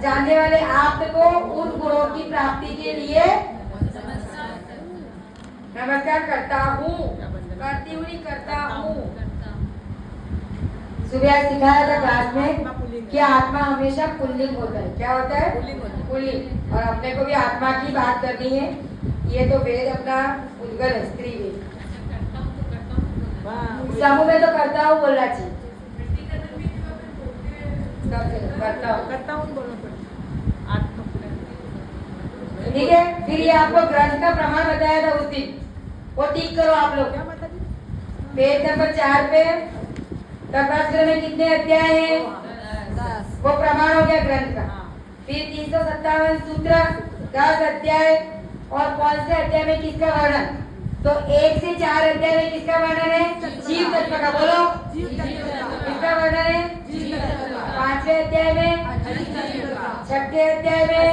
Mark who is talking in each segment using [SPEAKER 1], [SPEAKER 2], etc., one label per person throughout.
[SPEAKER 1] जानने वाले आपको उन गुणों की प्राप्ति के लिए नमस्कार करता हूँ, करती हुई करता हूँ। सुबह सिखाया था क्लास में कि आत्मा हमेशा पुल्लिंग होता है। क्या होता है? पुल्लिंग। और अपने को भी आत्मा की बात करनी है। ये तो वेद अपना उद्गल है, स्त्री वेद। समूह में तो करता हूँ बोलना चाहिए। करता हूँ बोलो। ठीक है। फिर ये आपको ग्रंथ का प्रमाण बताया था उस दिन, वो टिक करो आप लोग। पेज नंबर 4 पे तर्कशास्त्र में कितने अध्याय हैं? 10। वो प्रमाण हो गया ग्रंथ का। फिर 357 सूत्र, 10 अध्याय, और कौन से अध्याय में किसका वर्णन? तो 1 से 4 अध्याय में किसका वर्णन है? जीव तत्व का। बोलो, किसका वर्णन है? 5वें अध्याय में, 6वें अध्याय में,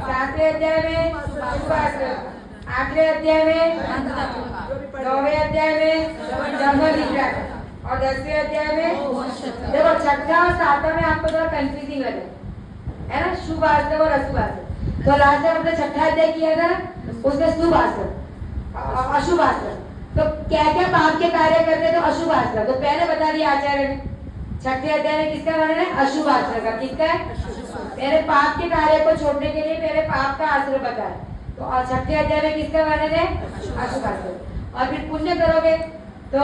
[SPEAKER 1] 7वें अध्याय में, 8वें अध्याय में, 9वें अध्याय में ब्रह्म विज्ञान, और 10वें अध्याय में। देखो 6ठा और 7वां में आपको थोड़ा कंफ्यूजिंग लगे, है ना, शुभ आश्रम और अशुभ आश्रम। तो लास्ट में हमने 6ठा अध्याय किया था, उसमें शुभ आश्रम अशुभ आश्रम। तो क्या क्या पाप के कार्य करते तो अशुभ आश्रम, तो पहले बता दिया आचार्य ने। 6ठे अध्याय में किसका वर्णन है? अशुभ आश्रम का। किसका है? पहले पाप के कार्य को छोड़ने के लिए पहले पाप का आश्रम बताया। तो 6ठे अध्याय में किसका वर्णन है? अशुभ आश्रम। और फिर पुण्य करोगे तो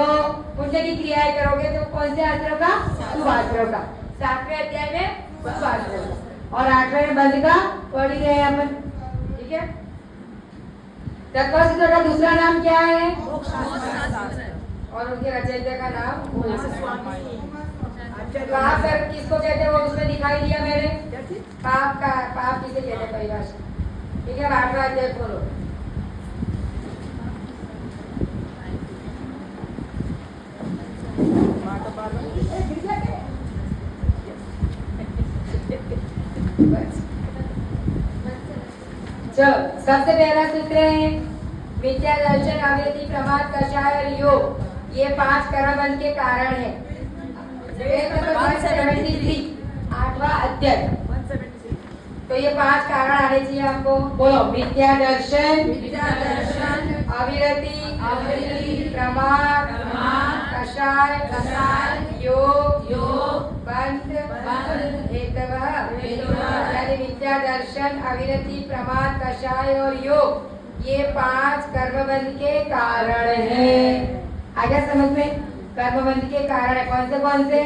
[SPEAKER 1] पुण्य की क्रियाएं करोगे तो कौन से आश्रम का? शुभ आश्रम का। 7वें अध्याय में शुभ आश्रम का, और 8वें में बंध का पढ़ ही रहे अपन। ठीक है। तत्वशास्त्र का दूसरा नाम क्या है? और उनके रचयिता का नाम कहाँ पर किसको कहते हैं वो उसमें दिखाई दिया मैंने। पाप का, पाप किसे कहते हैं परिभाषा। ठीक है। 8वां अध्याय खोलो। चलो, सबसे पहला सूत्र है मिथ्या दर्शन, अवैधि, प्रमाद, कषाय और योग। ये 5 कर्मबंध के कारण है। 8वां अध्याय। तो ये 5 कारण आने चाहिए आपको। बोलो, मिथ्या दर्शन, अविरति, प्रमाद, कषाय, योग, बंध, हेतव। यानी मिथ्या दर्शन, अविरति, प्रमाद, कषाय और योग, ये 5 कर्मबंध के कारण है। आ गया समझ में? कर्मबंध के कारण है कौन से?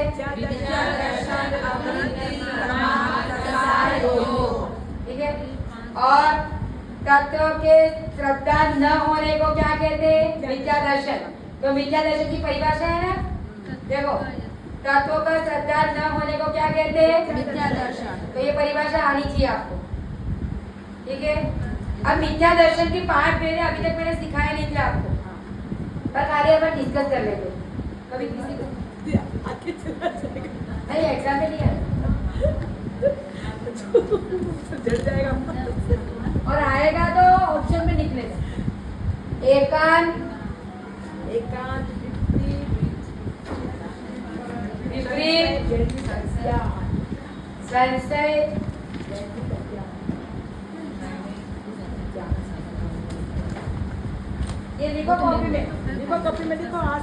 [SPEAKER 1] ठीक है। और तत्व के श्रद्धा न होने को क्या कहते हैं? मिथ्या दर्शन। तो मिथ्या दर्शन की परिभाषा है ना, देखो, तत्व का श्रद्धा न होने को क्या कहते हैं? मिथ्या दर्शन। तो ये परिभाषा आनी चाहिए आपको। ठीक है। अब मिथ्या दर्शन के 5 भेद अभी तक मैंने सिखाया नहीं थे आपको, पर खाली अपन डिस्कस कर लेते। कभी किसी को नहीं एग्जाम में नहीं आया और आएगा तो ऑप्शन में निकलेगा। एकांत, विपरीत, संशय, ये लिखो कॉपी में, लिखो आज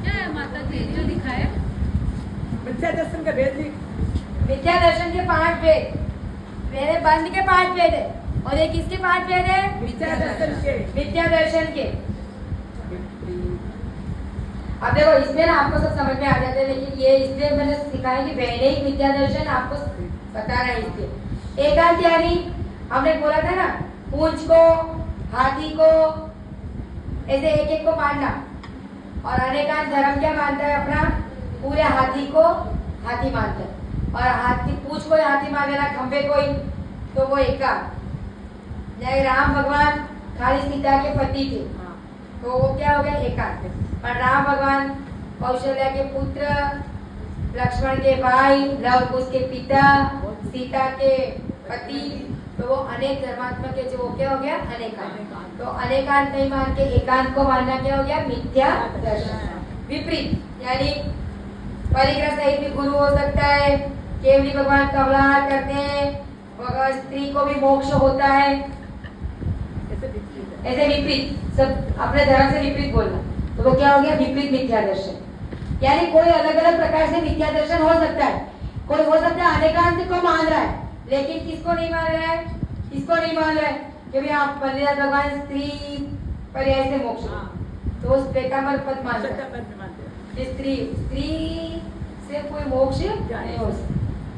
[SPEAKER 1] क्या है माता जी जो लिखा है? मिथ्या दर्शन का भेद लिख। मिथ्या दर्शन के 5 भेद, मेरे बंद के 5 भेद है, और ये किसके 5 भेद है? मिथ्या दर्शन के। अब देखो इसमें ना आपको सब समझ में आ जाता है, लेकिन ये इसलिए मैंने सिखाया कि वैदिक मिथ्या दर्शन आपको बताना है। इसलिए एकांत यानी हमने बोला था ना, पूंछ को, हाथी को, ऐसे एक एक को मानना। और अनेकांत धर्म क्या मानता है? अपना पूरे हाथी को हाथी मानता है, और हाथी पूंछ को हाथी मान लेना, खंबे को ही, तो वो एकांत। जैसे राम भगवान खाली सीता के पति थे, तो वो क्या हो गया? एकांत। पर राम भगवान कौशल्या के पुत्र, लक्ष्मण के भाई, लव कुश के पिता, सीता के पति, तो वो अनेक धर्मात्मक है, जो वो क्या हो गया अनेकांत। तो अनेकांत नहीं मान के एकांत को मानना क्या हो गया मिथ्या दर्शन। विपरीत यानी परिग्रह सहित भी गुरु हो सकता है, केवली भगवान कमलाहार करते हैं, भगवान स्त्री को भी मोक्ष होता है, ऐसे विपरीत सब अपने धर्म से विपरीत बोलना, तो वो क्या हो गया विपरीत मिथ्या दर्शन। यानी कोई अलग अलग प्रकार से मिथ्या दर्शन हो सकता है। कोई हो सकता है अनेकांत को मान रहा है, लेकिन किसको नहीं मान रहा है, किसको नहीं मान रहा है कि भाई आप बलिदान भगवान स्त्री पर्याय से मोक्ष, तो उस श्वेतांबर पद मान रहा है, स्त्री से कोई मोक्ष नहीं हो सकता।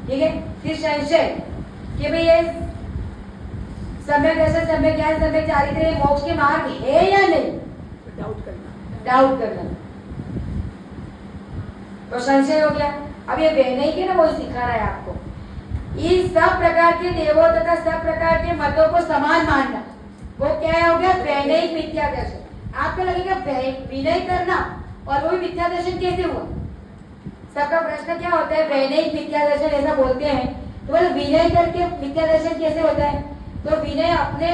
[SPEAKER 1] ठीक है, फिर संशय कि भाई ये सम्यक दर्शन, सम्यक ज्ञान, सम्यक चारित्र्य मोक्ष के मार्ग है या नहीं, डाउट करना, तो संशय हो गया। अब ये नहीं के ना वो सिखा रहा है आपको, इस सब प्रकार के देवों तथा सब प्रकार के मतों को समान मानना, वो क्या हो गया वैनयिक मिथ्या दर्शन। आपको लगेगा विनय करना और वो भी मिथ्या दर्शन कैसे हुआ। सबका प्रश्न क्या होता है, वैनयिक मिथ्या दर्शन ऐसा बोलते हैं, तो बोले विनय करके मिथ्या दर्शन कैसे होता है। तो विनय अपने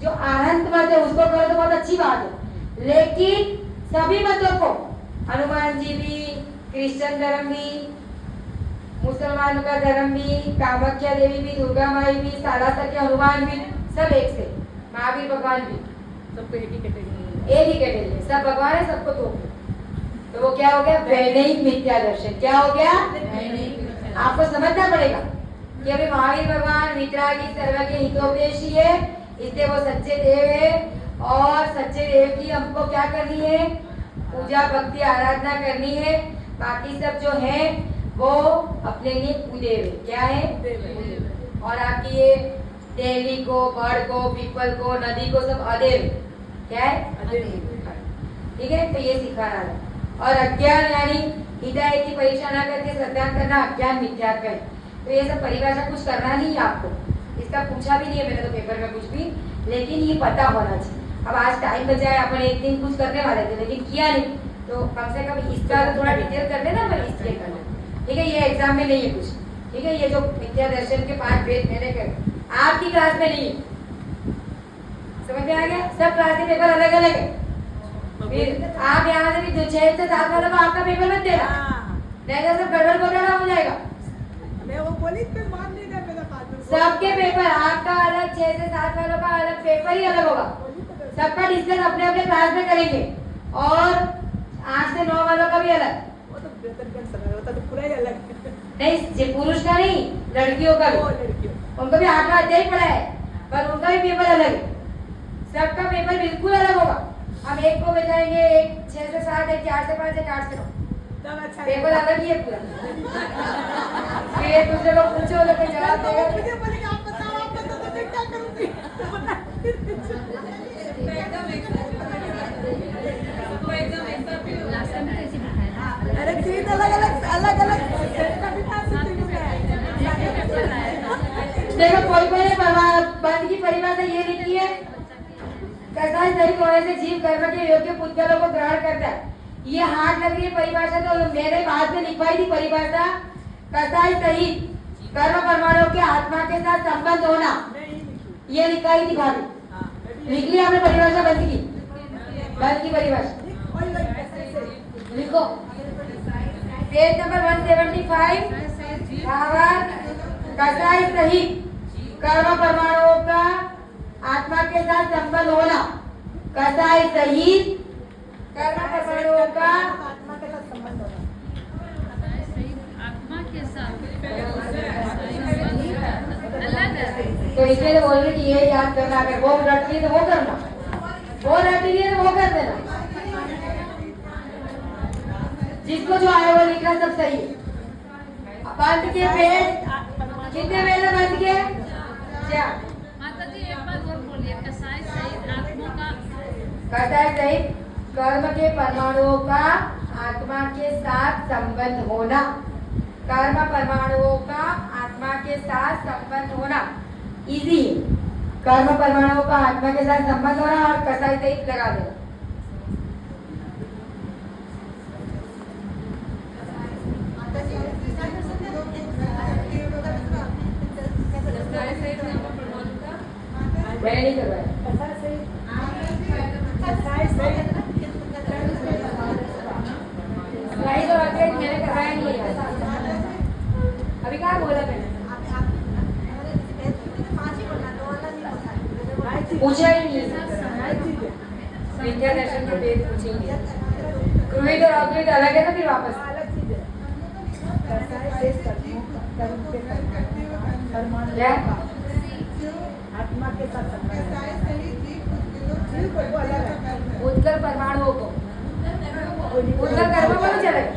[SPEAKER 1] जो आनंद मत है उसको करो तो बहुत अच्छी बात है, लेकिन सभी मतों को, हनुमान जी भी, क्रिश्चियन धर्म भी, मुसलमानों का धर्म भी, कामाख्या देवी भी, दुर्गा माई भी, सालासर के हनुमान भी, सब एक से, महावीर भगवान भी, सबको एक ही कैटेगरी, सब भगवान है, सबको तो वो क्या हो गया वैनयिक मिथ्या दर्शन। क्या हो गया, आपको समझना पड़ेगा कि अभी महावीर भगवान वितरागी सर्वज्ञ हितोपदेशी है, इसलिए वो सच्चे देव है, और सच्चे देव की हमको क्या करनी है, पूजा भक्ति आराधना करनी है। बाकी सब जो है वो अपने लिए कुदेव है, क्या है, और आपकी ये टेहली को, बड़ को, पीपल को, नदी को सब अदेव, क्या है, ठीक है। तो ये सिखा रहा है। और अज्ञान यानी हिदायत की परीक्षा न करके श्रद्धा करना अज्ञान मिथ्यात्व है। तो ये सब परिभाषा कुछ करना नहीं है आपको, इसका पूछा भी नहीं है मैंने तो पेपर में कुछ भी, लेकिन ये पता होना चाहिए। अब आज टाइम बचाए, अपन एक दिन कुछ करने वाले थे लेकिन किया नहीं, तो कम से कम इसका तो थोड़ा डिटेल कर लेना, मैं इसलिए करना, ठीक है। ये एग्जाम में नहीं है कुछ, ठीक है। ये जो मिथ्या दर्शन के 5 भेद मैंने कर आपकी क्लास में नहीं है, समझ में आ गया। सब क्लास के पेपर अलग अलग है, फिर आप यहाँ से भी 6 से 7 वालों को आपका पेपर मत देना, नहीं तो सब गड़बड़ घोटाला हो जाएगा।
[SPEAKER 2] मैं वो बोली पे मान नहीं रहा मेरा फादर,
[SPEAKER 1] सबके पेपर आपका अलग, 6 से 7 वालों का अलग पेपर ही अलग होगा, सबका डिस्कस अपने अपने क्लास में करेंगे, और 8 से 9 वालों का भी अलग।
[SPEAKER 2] वो तो बेहतर कर सकता है, वो तो पूरा ही अलग
[SPEAKER 1] नहीं, जे पुरुष का नहीं, लड़कियों का भी, उनको भी 8वां अध्याय पढ़ा है, पर उनका भी पेपर अलग है, सबका पेपर बिल्कुल अलग होगा। हम एक को बजाएंगे, एक 6 से 7, एक 4 से 5, एक 8 से 9,
[SPEAKER 2] अच्छा
[SPEAKER 1] पेपर अलग ही है पूरा। फिर एक दूसरे को पूछो तो कोई जवाब देगा,
[SPEAKER 2] मुझे बोलेगा आप बताओ तो मैं क्या करूंगी। अरे 3 अलग
[SPEAKER 1] देखो कोई बंद की परिभाषा ये लिखी है, कसाई सही होने से जीव कर्म के योग्य पुद्गलों को ग्रहण करता है। ये हार्ड लग रही है परिभाषा, तो मैंने बाद में लिखवाई थी परिभाषा, कसाई सहित कर्म परमाणु के आत्मा के साथ संबंध होना, ये लिखाई थी भाभी, लिख लिया आपने परिभाषा बंद की परिभाषा लिखो। पेज नंबर 175, कसाई सहित कर्म परमाणुओं का आत्मा के साथ संबंध होना, कसाई सहित कर्म परमाणुओं का
[SPEAKER 2] आत्मा के साथ संबंध होना,
[SPEAKER 3] आत्मा के साथ
[SPEAKER 1] तो इसलिए बोल रही कि ये याद करना, अगर वो रट ली तो वो करना, वो रट ली तो वो कर देना, जिसको जो आया वो लिखना सब सही है। बंद के पेज कितने पहले बंद के, क्या
[SPEAKER 3] माता जी एक बात और बोलिए, कसाई सहित आत्मा का,
[SPEAKER 1] कसाई सहित कर्म के परमाणुओं का आत्मा के साथ संबंध होना, कर्म परमाणुओं का आत्मा के साथ संबंध होना इजी है। कर्म परमाणुओं का आत्मा के साथ संबंध होना और कसाई सहित लगा देना।
[SPEAKER 3] कसाई सहित
[SPEAKER 1] मैंने नहीं करवाया।
[SPEAKER 2] कसाई सही कसाई सही
[SPEAKER 1] नहीं तो आगे मैंने करवाया नहीं है। अभी कहाँ बोला मैंने? पूछा ही नहीं। विद्या दर्शन के वेद पूछेंगे। गृहित और अगृहित अलग है ना फिर वापस।
[SPEAKER 2] अलग चीज है कसाई शेष कर्म के
[SPEAKER 1] क्या?
[SPEAKER 2] आत्मा के साथ संबंध है। जीव को वो अलग है।
[SPEAKER 1] उत्तर परमाणुओं को उत्तर कर्म को भी चलेगा।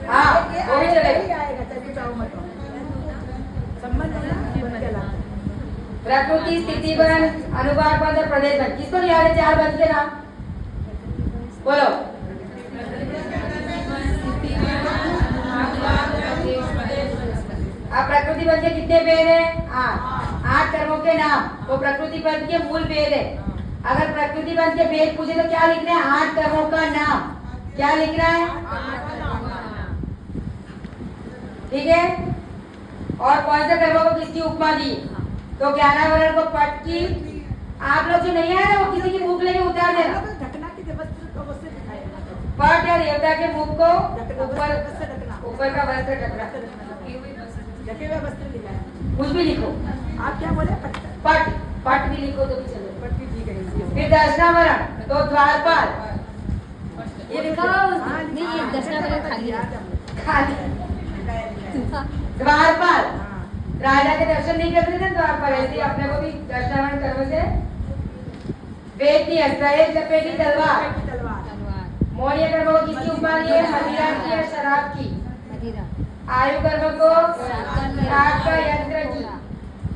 [SPEAKER 1] हाँ वो भी चलेगा।
[SPEAKER 2] आएगा चाहे चाहो मत संबंध है ना बन के लाता है।
[SPEAKER 1] प्रकृति स्थिति बन अनुभाग बंध और प्रदेश बन। किसको नहीं आ रहे चार बंध के नाम? बोलो। अब प्रकृति बंध के कितने भेद है? 8 कर्मों के नाम वो प्रकृति बंध के मूल भेद है। अगर प्रकृति बंध के भेद पूछे तो क्या लिखना है? 8 कर्मों का नाम। क्या लिखना है? ठीक है। और कौन से कर्मों को किसकी उपमा दी? तो ज्ञानावरण को पट की। आप लोग जो नहीं आए ना वो किसी की मुख लेके उतार देना।
[SPEAKER 2] ढकना की वस्त्र को वस्त्र दिखाएगा
[SPEAKER 1] पट या देवता के मुख को ऊपर
[SPEAKER 2] ढकना
[SPEAKER 1] ऊपर का वस्त्र ढकना।
[SPEAKER 2] ढके हुए वस्त्र दिखाएगा।
[SPEAKER 1] कुछ भी लिखो।
[SPEAKER 2] आप क्या बोले पट
[SPEAKER 1] पट पट भी लिखो तो भी चलो।
[SPEAKER 2] पट की ठीक है
[SPEAKER 1] फिर दर्शनावरण तो द्वारपाल। ये लिखा
[SPEAKER 3] नहीं ये दर्शनावरण खाली है।
[SPEAKER 1] खाली द्वारपाल। राजा के दर्शन नहीं करते थे द्वारपाल। ऐसे अपने को भी दर्शनावरण करने से वेद की सहेज लपेटी तलवार। मौर्य कर्म को किसकी उपमा दी है? मदिरा की या शराब की? आयु कर्म को राग का यंत्र की।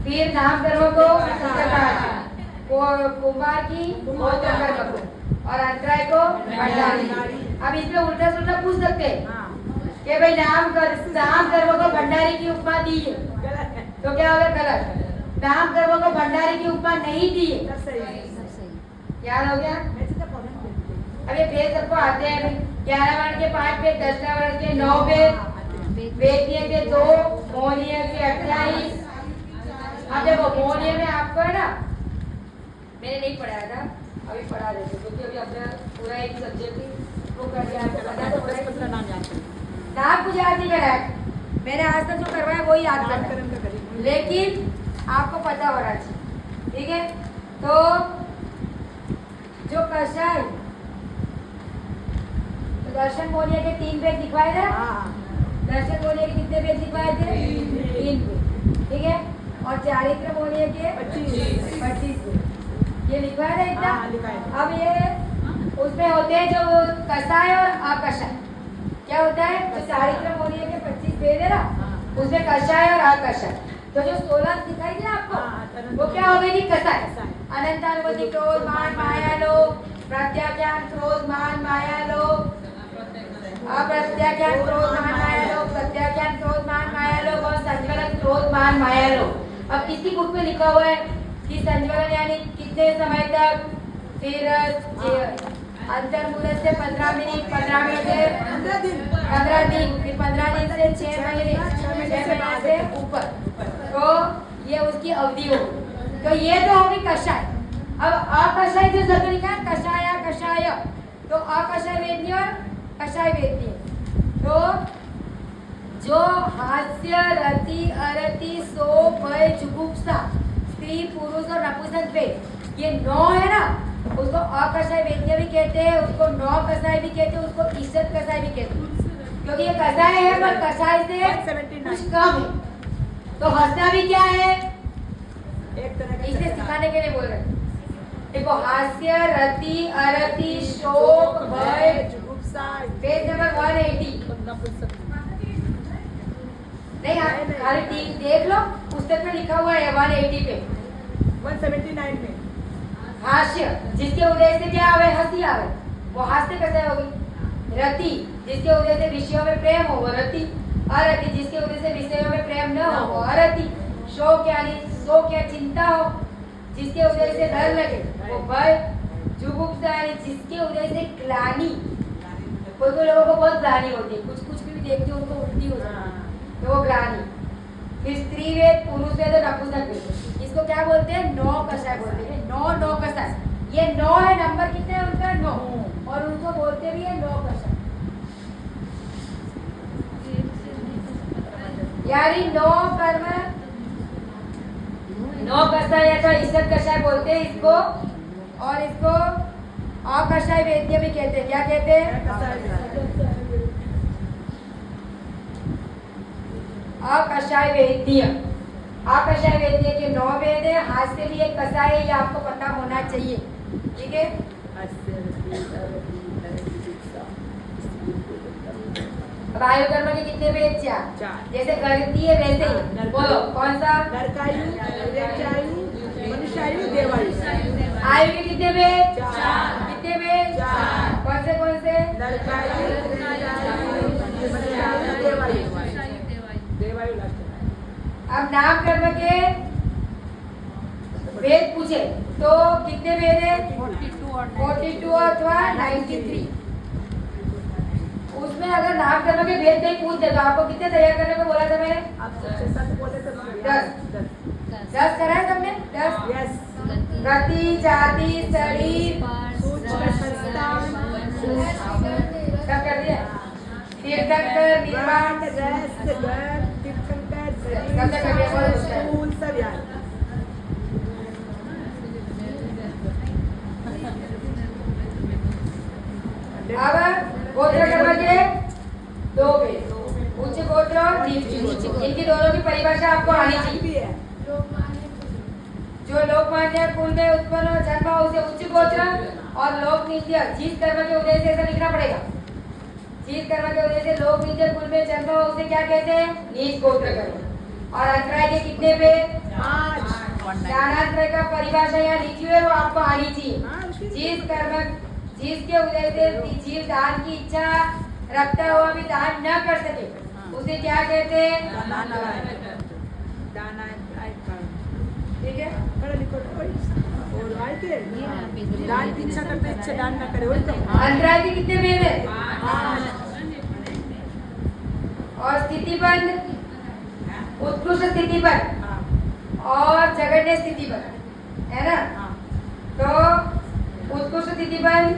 [SPEAKER 1] फिर नाम कर्म को कुमार की गोत्र कर्म को और अंतराय को भंडारी। अब इसमें उल्टा सुल्टा पूछ सकते हैं कि भाई नाम कर्म को भंडारी की उपमा दी है तो क्या होगा? गलत। नाम कर्म को भंडारी की उपमा नहीं दी है। याद हो गया? अब ये भेद सबको आते हैं। 11 वर्ण के 5 भेद, दर्शनावरण के 9 भेद, वेदीय के 2, मौर्य के 28। अब देखो मौर्य में आपको है ना मैंने नहीं पढ़ाया था अभी पढ़ा देते क्योंकि अभी अपना पूरा एक सब्जेक्ट वो कर दिया। आपको पता तो होगा ही। नाम कुछ याद नहीं कराया मैंने आज तक जो करवाया वही याद करना लेकिन आपको पता हो रहा चाहिए। ठीक है। तो जो कषाय तो दर्शन मौर्य के 3 भेद दिखवाए थे। दर्शन मौर्य के कितने भेद दिखवाए थे? 3 भेद। ठीक है। और चारित्र मौर्य के 25 भेद ये लिखवाया था इतना। अब ये उसमें होते हैं जो कषाय और अकषाय। क्या होता है? जो चारित्र मौर्य के 25 भेद है ना उसमें कषाय और अकषाय। तो जो 16 दिखाई दिया आपको वो क्या हो गई थी? कषाय। अनंतानुबंधी क्रोध मान माया लोभ, प्रत्याख्यान क्रोध मान माया लोभ, अप्रत्याख्यान क्रोध मान माया लोभ, प्रत्याख्यान क्रोध मान माया लोभ और संज्वलन क्रोध मान माया लोभ। अब किसकी बुक में लिखा हुआ है कि संज्वलन यानी कितने समय तक? फिर अंतर्मुहूर्त से 15 मिनट, 15 मिनट से 15 दिन, फिर 15 दिन से 6 महीने, 6 महीने से ऊपर। तो ये उसकी अवधि होगी। तो ये तो होगी कषाय। अब अकषाय जो शब्द लिखा है कषाय कषाय तो अकषाय वेदनी और कषाय वेदनी। तो जो हास्य रति अरति शोक भय जुगुप्सा स्त्री पुरुष और नपुंसक वेद ये 9 है ना उसको अकषाय वेद्य भी कहते हैं, उसको 9 कषाय भी कहते हैं, उसको ईशत कषाय भी कहते हैं क्योंकि ये कषाय है पर कषाय से कुछ कम है। तो हंसना भी क्या है?
[SPEAKER 2] एक तरह का
[SPEAKER 1] इसे सिखाने के लिए बोल रहे हैं। देखो हास्य रति अरति शोक भय
[SPEAKER 2] जुगुप्सा
[SPEAKER 1] पेज नंबर 180 नहीं आप खाली देख लो पुस्तक में लिखा हुआ है 180 पे
[SPEAKER 2] 179 में
[SPEAKER 1] हास्य जिसके उदय से क्या आवे? हंसी आवे वो हास्य कैसे होगी? रति जिसके उदय से विषयों में प्रेम हो वो रति। अरति जिसके उदय से विषयों में प्रेम न हो वो अरति। शोक यानी शोक या चिंता हो जिसके उदय से डर लगे वो भय। जुगुप्सा यानी जिसके उदय से ग्लानि कोई लोगों को बहुत ग्लानि होती है कुछ भी देखते हो उनको उल्टी हो जाती है तो वो ग्लानि। फिर स्त्री वेद पुरुष वेद और नपुंसक वेद ये इसको क्या बोलते हैं? नौ कषाय बोलते हैं। नौ कषाय, ये 9 है, नंबर कितने है उनका? 9, और उनको बोलते भी है 9 कषाय। यानी 9 कर्म 9 कषाय या ईसत कषाय बोलते हैं इसको, और इसको अकषाय वेद्य भी कहते हैं। क्या कहते हैं? अकषाय वेद्य। अकषाय वेद्य के 9 वेद है, हाथ से भी एक कषाय है, ये आपको पता होना चाहिए। ठीक है, अब आयु कर्म के कितने वेद? 4। जैसे गणितीय है वैसे ही बोलो, कौन सा?
[SPEAKER 2] नरकायु, यक्षायु, मनुष्यायु, देवायु।
[SPEAKER 1] आयु के कितने वेद?
[SPEAKER 2] 4।
[SPEAKER 1] कितने वेद? 4। कौन से?
[SPEAKER 2] नरकायु, मनुष्यायु, देवायु। देवायु लास्ट है।
[SPEAKER 1] अब नाम कर्म के वेद पूछे तो कितने वेद है? 42 अथवा 93। उसमें अगर नाम कर्म के वेद नहीं पूछ दे तो आपको कितने तैयार करने को बोला था मैंने?
[SPEAKER 2] आप 6-7 बोले तो
[SPEAKER 1] 10 करा है सबने? 10।
[SPEAKER 2] यस।
[SPEAKER 1] गति, जाति, शरीर सब कर दिया। तीर्थंकर, निर्वाण,
[SPEAKER 2] स्कूल सब यार।
[SPEAKER 1] अब गोत्र कर्म के 2 वेद, उच्च गोत्र और नीच गोत्र। इनकी दोनों की परिभाषा आपको आनी चाहिए। जो लोकमान्य कुल में उत्पन्न और जन्म हो उसे उच्च गोत्र, और लोक नित्य जिस कर्म के उदय से ऐसा लिखना पड़ेगा। जिस कर्म के उदय से लोक नित्य कुल में जन्म हो उसे क्या कहते हैं? नीच गोत्र कर्म। और अंतराय के कितने वेद? 5। ज्ञानांतराय का परिभाषा यहाँ लिखी हुई है, वो आपको आनी चाहिए। जिसके उदय से जीव दान की इच्छा रखता हुआ भी दान न कर सके उसे क्या कहते हैं? ठीक है,
[SPEAKER 2] दान की इच्छा करते, इच्छा दान न करे, वही तो।
[SPEAKER 1] अंतराय के कितने वेद है? और स्थितिबंध, उत्कृष्ट स्थितिबंध और जगन्य स्थितिबंध है ना? तो उत्कृष्ट स्थितिबंध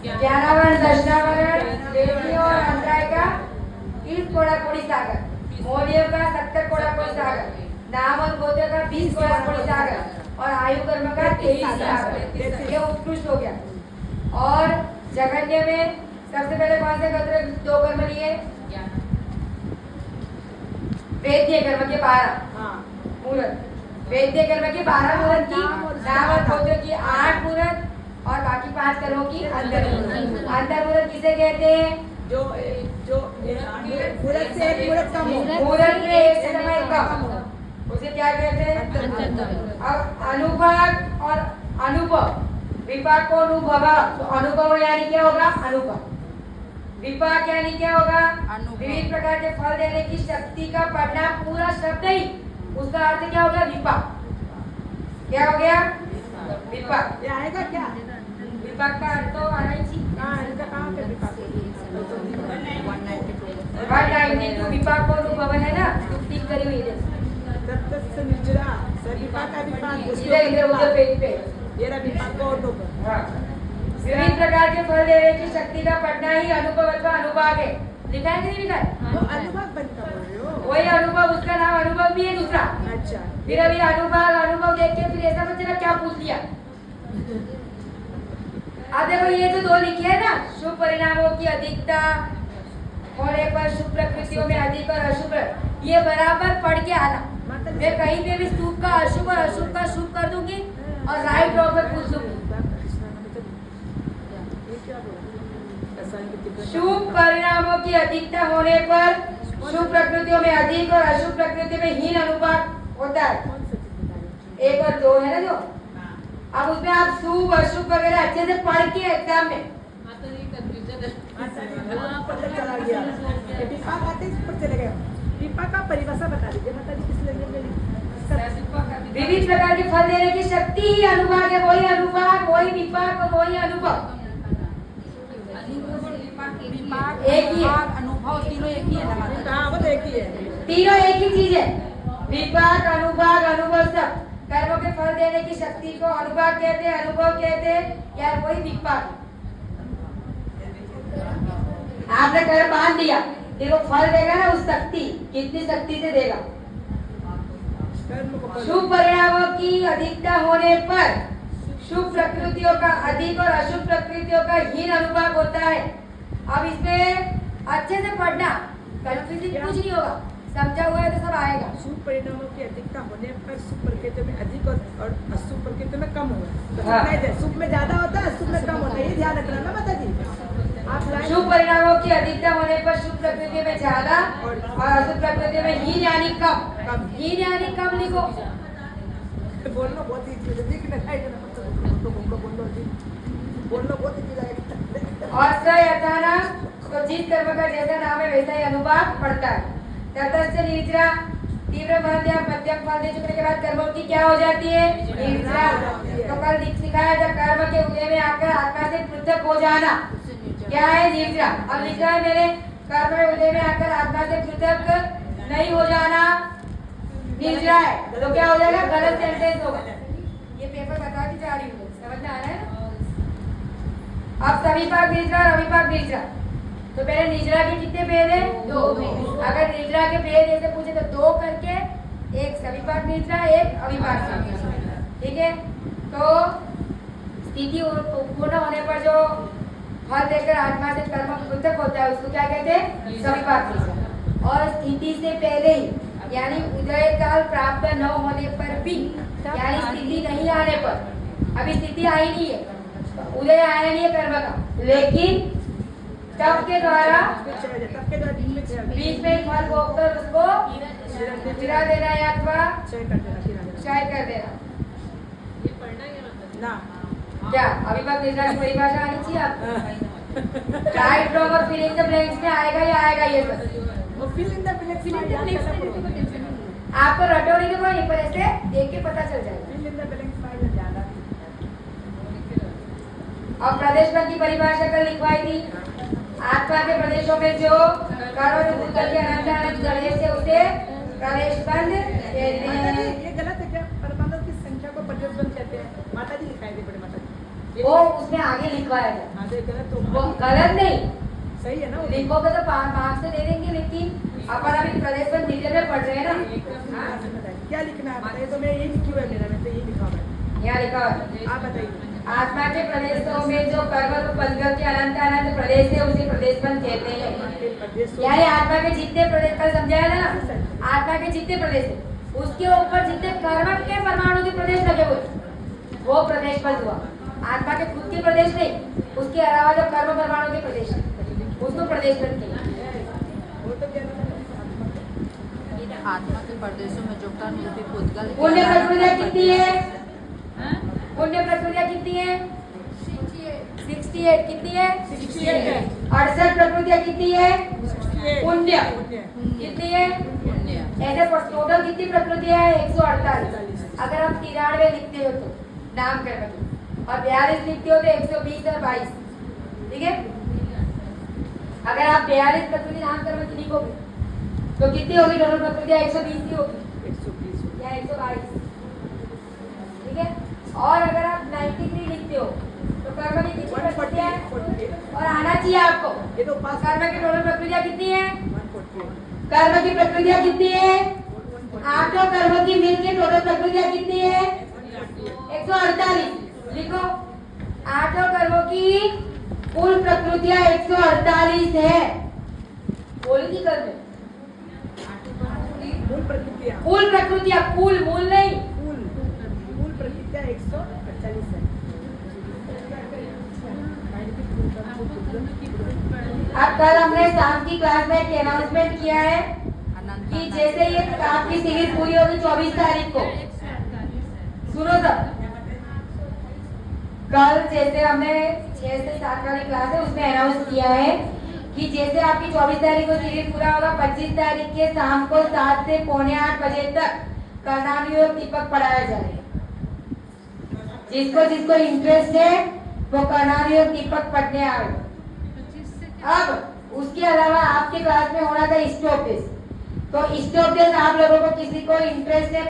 [SPEAKER 1] ज्ञानावरण, दर्शनावरण, देवी और अंतराय का 30 कोड़ा-कोड़ी सागर, मौर्य का 70 कोड़ा-कोड़ी सागर, नाम और गोत्र का 20 कोड़ा-कोड़ी सागर और आयु कर्म का 23 सागर। ये उत्कृष्ट हो गया। और जगन्य में सबसे पहले कौन से गोत्र 2 कर्म लिए? वेद्य कर्म के 12 मुहूर्त, वेद्य कर्म के 12 मुहूर्त की, नाम और गोत्र की 8 मुहूर्त और बाकी 5 कर्मों की अंतर मुहूर्त। अंतर मुहूर्त किसे कहते हैं?
[SPEAKER 2] जो मुहूर्त से एक मुहूर्त कम हो,
[SPEAKER 1] मुहूर्त में एक समय कम, उसे क्या कहते हैं? अब अनुभाग और अनुभव, विपाक को अनुभव, तो अनुभव यानी क्या होगा? अनुभव। विपाक यानी क्या होगा? विविध प्रकार के फल देने की शक्ति का परिणाम, पूरा शब्द ही उसका अर्थ क्या हो गया? विपाक। क्या हो गया? विपाक।
[SPEAKER 2] ये आएगा क्या?
[SPEAKER 1] विपाक का अर्थ तो आना ही चाहिए।
[SPEAKER 2] इनका कहाँ पे विपाक?
[SPEAKER 1] 192 विपाक को अनुभव है ना, टिक करी हुई है।
[SPEAKER 2] तत्तस्य निजरा, विपाक का विपाक,
[SPEAKER 1] इधर उधर पेज पे
[SPEAKER 2] ये रहा विपाक को अनुभव।
[SPEAKER 1] हाँ, विभिन्न प्रकार के फल देने की शक्ति का पढ़ना ही अनुभव अथवा अनुभाग है। लिखा है कि नहीं लिखा है?
[SPEAKER 2] वो अनुभव बन का बोल रहे हो?
[SPEAKER 1] वही अनुभव, उसका नाम अनुभव भी है दूसरा।
[SPEAKER 2] अच्छा।
[SPEAKER 1] फिर अभी अनुभव देख के फिर ऐसा बच्चे ने क्या पूछ लिया? अब देखो ये जो 2 लिखे है ना, शुभ परिणामों की अधिकता होने पर शुभ प्रकृतियों में अधिक और अशुभ, ये बराबर पढ़ के आना। मैं कहीं पे भी शुभ का अशुभ और अशुभ का शुभ कर दूंगी और राइट रॉन्ग में पूछ दूंगी। शुभ परिणामों की अधिकता होने पर शुभ प्रकृतियों में अधिक और अशुभ प्रकृति में हीन अनुपात होता है। 1 और 2 है ना जो। अब उसमें आप शुभ अशुभ वगैरह अच्छे से पढ़ के एग्जाम में
[SPEAKER 2] विपाक का परिभाषा बता दीजिए माता जी, किस लेवल में?
[SPEAKER 1] विविध प्रकार के फल देने की शक्ति ही अनुभाग है। वही अनुभाग, वही विपाक, वही अनुभव, एक ही है।
[SPEAKER 2] अनुभव तीनों एक ही है ना? हाँ, वो एक ही है।
[SPEAKER 1] तीनों एक ही चीज है। विपाक, अनुभाग, अनुभव सब कर्मों के फल देने की शक्ति को अनुभाग कहते हैं, अनुभव कहते हैं, या वही विपाक। आपने कर्म बांध दिया, देखो फल देगा ना उस शक्ति, कितनी शक्ति से देगा। शुभ परिणामों की अधिकता होने पर शुभ प्रकृतियों का अधिक और अशुभ प्रकृतियों का हीन अनुभाग होता है। अब इसमें अच्छे से पढ़ना, कंफ्यूजन कुछ नहीं होगा, समझा हुआ है तो सब आएगा।
[SPEAKER 2] शुभ परिणामों की अधिकता होने पर शुभ प्रकृति में अधिक और अशुभ प्रकृति में कम होगा। तो
[SPEAKER 1] हाँ।
[SPEAKER 2] शुभ में ज्यादा होता है, अशुभ में कम होता है, ये ध्यान रखना ना माता जी। आप
[SPEAKER 1] शुभ परिणामों की अधिकता होने पर शुभ प्रकृति में ज्यादा और अशुभ प्रकृति में हीन यानी कम। हीन यानी कम लिखो।
[SPEAKER 2] बोलना बहुत ही बोलना बहुत ही
[SPEAKER 1] और स यथाना, तो जिस कर्म का जैसा नाम है वैसा ही अनुभाग पड़ता है। तटस्थ निर्जरा, तीव्र फल या मध्यम फल दे चुकने के बाद कर्मों की क्या हो जाती है? निर्जरा। तो कल सिखाया था कर्म के उदय में आकर आत्मा से पृथक हो जाना, क्या है? निर्जरा। अब लिखा है मैंने, कर्म में उदय में आकर आत्मा से पृथक नहीं हो जाना निर्जरा है। तो क्या हो जाएगा? गलत सेंटेंस होगा। ये पेपर बताती जा रही हूँ, समझ में आ रहा है ना? अब सविभाग निर्जरा और अविभाग निर्जरा। तो पहले निर्जरा के कितने भेद है? 2। अगर निर्जरा के भेद ऐसे पूछे तो 2 करके, एक सविभाग निर्जरा, एक अविभाग निर्जरा, ठीक है? तो स्थिति पूर्ण होने पर जो फल देकर आत्मा से कर्म पृथक होता है उसको क्या कहते हैं? सविभाग निर्जरा। और स्थिति से पहले ही, यानी उदय काल प्राप्त न होने पर भी, यानी स्थिति नहीं आने पर, अभी स्थिति आई नहीं है, उदय आया नहीं है कर्म का, लेकिन तप के द्वारा बीच में फल भोगकर उसको गिरा देना या अथवा क्षय कर देना। क्या अविभाग निर्जरा की परिभाषा आनी चाहिए आपको? राइट, रॉन्ग और फिल इन द ब्लैंक्स में आएगा ही आएगा ये सब। आपको रटोरी के कोई नहीं, पर ऐसे देख के पता चल जाएगा। और प्रदेश बंद की परिभाषा कल लिखवाई थी। आत्मा के प्रदेशों में जो कर्म भूतल के अनंत अनंत प्रदेश है उसे प्रदेश बंद कहते हैं।
[SPEAKER 2] ये गलत है क्या? परमाणु की संख्या को प्रदेश बंद कहते हैं। माता जी लिखाई थी, बड़े माता जी।
[SPEAKER 1] वो उसमें आगे लिखवाया था।
[SPEAKER 2] हाँ, तो गलत
[SPEAKER 1] वो गलत नहीं,
[SPEAKER 2] सही है ना?
[SPEAKER 1] लिखोगे तो 5 मार्क्स दे देंगे, लेकिन अपन अभी प्रदेश बंद निर्जर में पढ़ रहे हैं ना।
[SPEAKER 2] क्या लिखना है बताइए? तो मैं यही लिखी हुआ है, मेरा में तो यही लिखा हुआ है।
[SPEAKER 1] यहाँ लिखा हुआ है,
[SPEAKER 2] आप बताइए।
[SPEAKER 1] आत्मा के प्रदेशों में जो कर्म रूप पंचगत के अनंत अनंत प्रदेश है उसे प्रदेश बंद कहते हैं। यानी आत्मा के जितने प्रदेश, कल समझाया ना, आत्मा के जितने प्रदेश है उसके ऊपर जितने कर्म के परमाणु के प्रदेश लगे हुए वो प्रदेश बंद हुआ। आत्मा के खुद के प्रदेश नहीं, उसके अलावा जो कर्म परमाणु के प्रदेश है उसको प्रदेश बंद कहते हैं।
[SPEAKER 4] आत्मा के प्रदेशों में जो कर्म रूपी पुद्गल के
[SPEAKER 1] पुण्य
[SPEAKER 4] अलावा
[SPEAKER 1] प्रक्रिया कितनी है?
[SPEAKER 3] हाँ?
[SPEAKER 1] पुण्य प्रक्रिया कितनी है? 68। कितनी है? 68 प्रकृतियां कितनी है? पुण्य कितनी है?
[SPEAKER 4] पुण्य
[SPEAKER 1] ऐसे टोटल कितनी प्रकृतियां है? 148। अगर आप 93 लिखते हो तो नाम कर्म की, और 42 लिखते हो तो 120 और 22, ठीक है? अगर आप 42 प्रकृति नाम कर्म की लिखोगे तो कितनी होगी टोटल प्रकृतियां? 120 ही होगी
[SPEAKER 2] 120
[SPEAKER 1] या 122, ठीक है? और अगर आप 93 लिखते हो तो कर्म की कितनी प्रकृतियां है? और आना चाहिए आपको,
[SPEAKER 2] ये तो पास
[SPEAKER 1] कर्म की टोटल प्रक्रिया कितनी है?
[SPEAKER 2] 148।
[SPEAKER 1] कर्म की प्रक्रिया कितनी है? 8 कर्म की मिलकर टोटल प्रक्रिया कितनी है? 148। लिखो, 8 कर्मों की कुल प्रकृतियां 148 है। बोली थी कल में,
[SPEAKER 2] मूल प्रकृतियाँ,
[SPEAKER 1] कुल प्रकृतियां, कुल मूल नहीं।
[SPEAKER 2] मूल प्रकृतियाँ 148 है।
[SPEAKER 1] अब कल हमने शाम की क्लास में एक अनाउंसमेंट किया है कि जैसे ये आपकी सीरीज पूरी होगी 24 तारीख को, सुनो सब, कल जैसे हमने 6 से 7 वाली क्लास है उसमें अनाउंस किया है कि जैसे आपकी 24 तारीख को सीरीज पूरा होगा, 25 तारीख के शाम को 7 से पौने 8 बजे तक कर्णाली और दीपक पढ़ाया जाएगा। जिसको जिसको इंटरेस्ट है वो कर्णाली और दीपक पढ़ने आए। अब उसके अलावा आपके क्लास में होना था स्टॉप टेस्ट, तो स्टॉप टेस्ट आप लोगों को किसी को इंटरेस्ट है